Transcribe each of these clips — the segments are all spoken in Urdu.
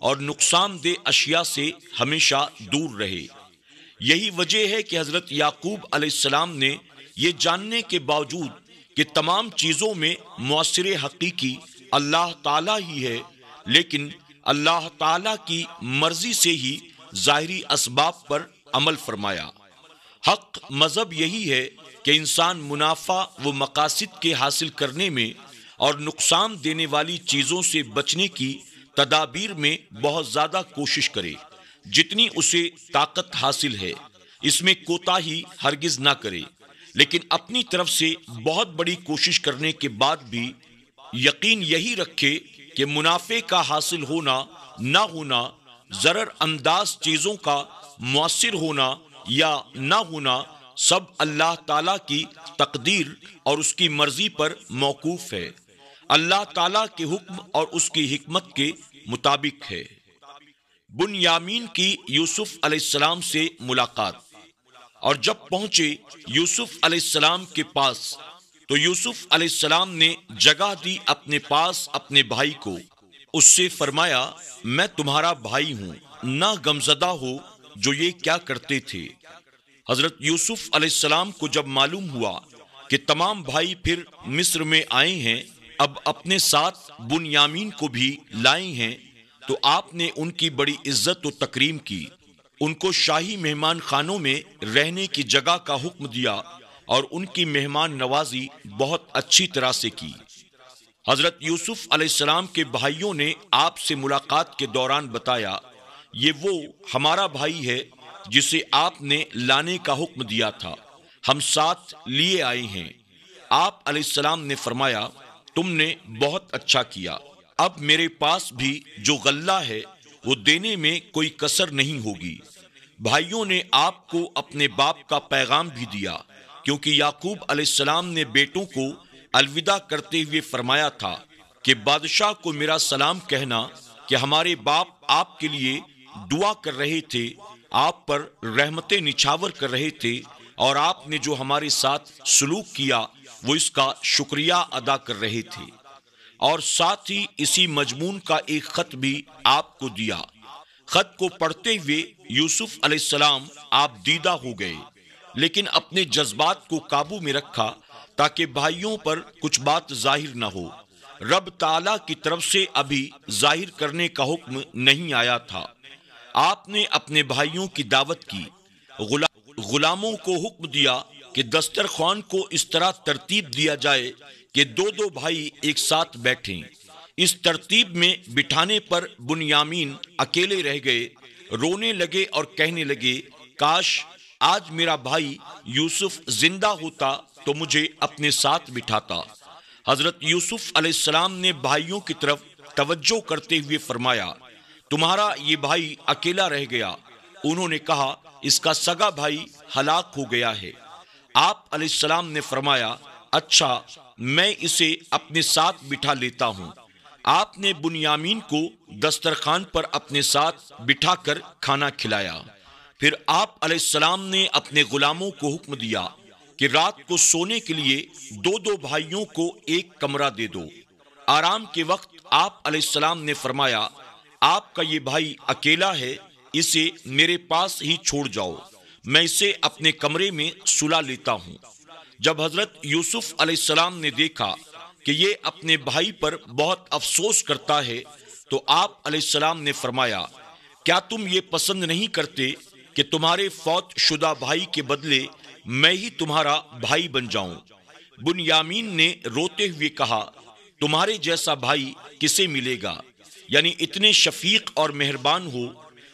اور نقصان دہ اشیاء سے ہمیشہ دور رہے۔ یہی وجہ ہے کہ حضرت یعقوب علیہ السلام نے یہ جاننے کے باوجود کہ تمام چیزوں میں مؤثر حقیقی اللہ تعالیٰ ہی ہے، لیکن اللہ تعالیٰ کی مرضی سے ہی ظاہری اسباب پر عمل فرمایا۔ حق مذہب یہی ہے کہ انسان منافع و مقاصد کے حاصل کرنے میں اور نقصان دینے والی چیزوں سے بچنے کی تدابیر میں بہت زیادہ کوشش کرے، جتنی اسے طاقت حاصل ہے، اس میں کوتاہی ہرگز نہ کرے، لیکن اپنی طرف سے بہت بڑی کوشش کرنے کے بعد بھی یقین یہی رکھے کہ منافع کا حاصل ہونا نہ ہونا، ضرر انداز چیزوں کا مؤثر ہونا یا نہ ہونا، سب اللہ تعالیٰ کی تقدیر اور اس کی مرضی پر موقوف ہے، اللہ تعالیٰ کے حکم اور اس کی حکمت کے مطابق ہے۔ بنیامین کی یوسف علیہ السلام سے ملاقات۔ اور جب پہنچے یوسف علیہ السلام کے پاس تو یوسف علیہ السلام نے جگہ دی اپنے پاس اپنے بھائی کو۔ اس سے فرمایا، میں تمہارا بھائی ہوں، نہ غمزدہ ہو جو یہ کیا کرتے تھے۔ حضرت یوسف علیہ السلام کو جب معلوم ہوا کہ تمام بھائی پھر مصر میں آئے ہیں، اب اپنے ساتھ بنیامین کو بھی لائے ہیں، تو آپ نے ان کی بڑی عزت و تکریم کی، ان کو شاہی مہمان خانوں میں رہنے کی جگہ کا حکم دیا اور ان کی مہمان نوازی بہت اچھی طرح سے کی۔ حضرت یوسف علیہ السلام کے بھائیوں نے آپ سے ملاقات کے دوران بتایا، یہ وہ ہمارا بھائی ہے جسے آپ نے لانے کا حکم دیا تھا، ہم ساتھ لیے آئے ہیں۔ آپ علیہ السلام نے فرمایا، تم نے بہت اچھا کیا، اب میرے پاس بھی جو غلہ ہے وہ دینے میں کوئی کسر نہیں ہوگی۔ بھائیوں نے آپ کو اپنے باپ کا پیغام بھی دیا، کیونکہ یعقوب علیہ السلام نے بیٹوں کو الوداع کرتے ہوئے فرمایا تھا کہ بادشاہ کو میرا سلام کہنا کہ ہمارے باپ آپ کے لیے دعا کر رہے تھے، آپ پر رحمتیں نچھاور کر رہے تھے، اور آپ نے جو ہمارے ساتھ سلوک کیا وہ اس کا شکریہ ادا کر رہے تھے، اور ساتھ ہی اسی مضمون کا ایک خط بھی آپ کو دیا۔ خط کو پڑھتے ہوئے یوسف علیہ السلام آپ دیدہ ہو گئے، لیکن اپنے جذبات کو قابو میں رکھا تاکہ بھائیوں پر کچھ بات ظاہر نہ ہو۔ رب تعالیٰ کی طرف سے ابھی ظاہر کرنے کا حکم نہیں آیا تھا۔ آپ نے اپنے بھائیوں کی دعوت کی، غلاموں کو حکم دیا کہ دسترخوان کو اس طرح ترتیب دیا جائے کہ دو دو بھائی ایک ساتھ بیٹھیں۔ اس ترتیب میں بٹھانے پر بنیامین اکیلے رہ گئے، رونے لگے اور کہنے لگے، کاش آج میرا بھائی یوسف زندہ ہوتا تو مجھے اپنے ساتھ بٹھاتا۔ حضرت یوسف علیہ السلام نے بھائیوں کی طرف توجہ کرتے ہوئے فرمایا، تمہارا یہ بھائی اکیلا رہ گیا۔ انہوں نے کہا، اس کا سگا بھائی ہلاک ہو گیا ہے۔ آپ علیہ السلام نے فرمایا، اچھا میں اسے اپنے ساتھ بٹھا لیتا ہوں۔ آپ نے بنیامین کو دسترخوان پر اپنے ساتھ بٹھا کر کھانا کھلایا۔ پھر آپ علیہ السلام نے اپنے غلاموں کو حکم دیا کہ رات کو سونے کے لیے دو دو بھائیوں کو ایک کمرہ دے دو۔ آرام کے وقت آپ علیہ السلام نے فرمایا، آپ کا یہ بھائی اکیلا ہے، اسے میرے پاس ہی چھوڑ جاؤ، میں اسے اپنے کمرے میں سلا لیتا ہوں۔ جب حضرت یوسف علیہ السلام نے دیکھا کہ یہ اپنے بھائی پر بہت افسوس کرتا ہے تو آپ علیہ السلام نے فرمایا، کیا تم یہ پسند نہیں کرتے کہ تمہارے فوت شدہ بھائی کے بدلے میں ہی تمہارا بھائی بن جاؤں؟ بنیامین نے روتے ہوئے کہا، تمہارے جیسا بھائی کسے ملے گا؟ یعنی اتنے شفیق اور مہربان ہو،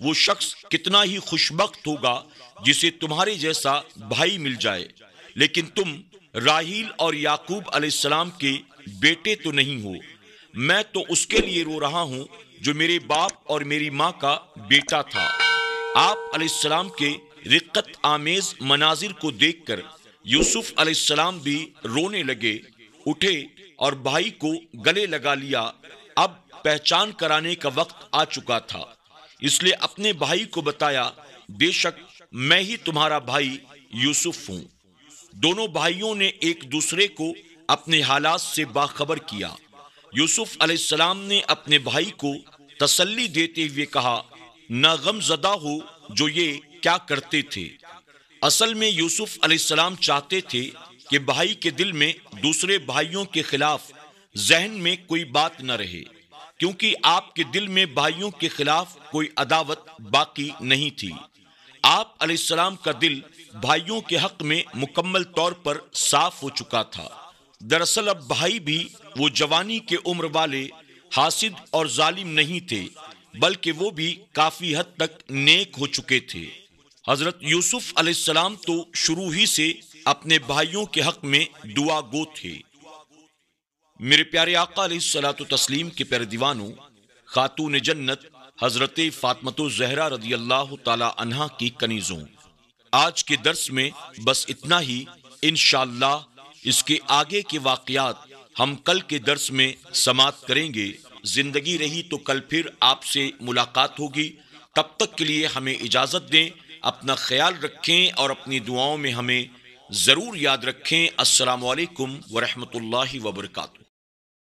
وہ شخص کتنا ہی خوشبخت ہوگا جسے تمہارے جیسا بھائی مل جائے، لیکن تم راحیل اور یعقوب علیہ السلام کے بیٹے تو نہیں ہو، میں تو اس کے لیے رو رہا ہوں جو میرے باپ اور میری ماں کا بیٹا تھا۔ آپ علیہ السلام کے رقت آمیز مناظر کو دیکھ کر یوسف علیہ السلام بھی رونے لگے، اٹھے اور بھائی کو گلے لگا لیا۔ اب پہچان کرانے کا وقت آ چکا تھا، اس لیے اپنے بھائی کو بتایا، بے شک میں ہی تمہارا بھائی یوسف ہوں۔ دونوں بھائیوں نے ایک دوسرے کو اپنے حالات سے باخبر کیا۔ یوسف علیہ السلام نے اپنے بھائی کو تسلی دیتے ہوئے کہا، نہ غم زدہ ہو جو یہ کیا کرتے تھے۔ اصل میں یوسف علیہ السلام چاہتے تھے کہ بھائی کے دل میں دوسرے بھائیوں کے خلاف ذہن میں کوئی بات نہ رہے، کیونکہ آپ کے دل میں بھائیوں کے خلاف کوئی عداوت باقی نہیں تھی۔ آپ علیہ السلام کا دل بھائیوں کے حق میں مکمل طور پر صاف ہو چکا تھا۔ دراصل اب بھائی بھی وہ جوانی کے عمر والے حاسد اور ظالم نہیں تھے، بلکہ وہ بھی کافی حد تک نیک ہو چکے تھے۔ حضرت یوسف علیہ السلام تو شروع ہی سے اپنے بھائیوں کے حق میں دعا گو تھے۔ میرے پیارے آقا علیہ الصلوۃ والتسلیم کے پیارے دیوانوں، خاتون جنت حضرت فاطمہ الزہرا رضی اللہ تعالی عنہا کی کنیزوں، آج کے درس میں بس اتنا ہی۔ انشاءاللہ اس کے آگے کے واقعات ہم کل کے درس میں سماعت کریں گے۔ زندگی رہی تو کل پھر آپ سے ملاقات ہوگی۔ تب تک کے لیے ہمیں اجازت دیں، اپنا خیال رکھیں اور اپنی دعاؤں میں ہمیں ضرور یاد رکھیں۔ السلام علیکم ورحمۃ اللہ وبرکاتہ۔